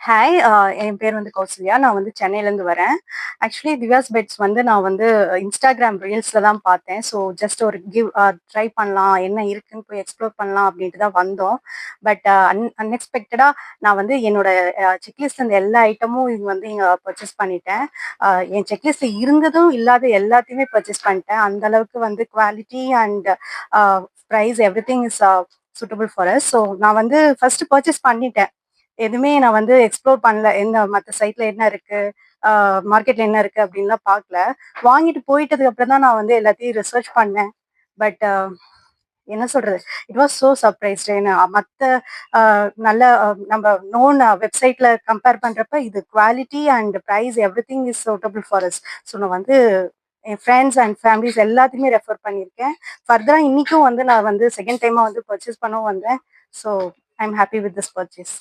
Hi. என் பேர் வந்து கௌசல்யா. நான் வந்து சென்னையிலேருந்து வரேன். ஆக்சுவலி திவ்யாஸ் பெட்ஸ் வந்து நான் வந்து இன்ஸ்டாகிராம் ரீல்ஸ்ல தான் பார்த்தேன். ஸோ ஜஸ்ட் ஒரு ட்ரை பண்ணலாம். என்ன இருக்குன்னு போய் எக்ஸ்ப்ளோர் பண்ணலாம் அப்படின்ட்டு தான் வந்தோம். பட் அன்எக்ஸ்பெக்டடா நான் வந்து என்னோட செக்லிஸ்ட்ல இருந்த எல்லா ஐட்டமும் இது வந்து இங்க பர்ச்சேஸ் பண்ணிட்டேன். என் செக்லிஸ்ட்ல இருந்ததும் இல்லாத எல்லாத்தையுமே பர்ச்சேஸ் பண்ணிட்டேன். அந்த அளவுக்கு வந்து quality and price everything is suitable for us. So நான் வந்து ஃபர்ஸ்ட் பர்ச்சேஸ் பண்ணிட்டேன். எதுவுமே நான் வந்து எக்ஸ்ப்ளோர் பண்ணல. என்ன மத்த சைட்ல என்ன இருக்கு, மார்க்கெட்ல என்ன இருக்கு அப்படின்லாம் பார்க்கல. வாங்கிட்டு போயிட்டதுக்கு அப்புறம் தான் நான் வந்து எல்லாத்தையும் ரிசர்ச் பண்ணேன். பட் என்ன சொல்றது? It was so surprised. மத்த நல்ல நம்ம நோன் வெப்சைட்ல கம்பேர் பண்றப்ப இது quality and price everything is suitable for us. So நான் வந்து என் ஃப்ரெண்ட்ஸ் அண்ட் ஃபேமிலிஸ் எல்லாத்தையுமே ரெஃபர் பண்ணியிருக்கேன். ஃபர்தரா இன்னைக்கும் வந்து நான் வந்து செகண்ட் டைமா வந்து பர்ச்சேஸ் பண்ணவும் வந்தேன். So I am happy with this purchase.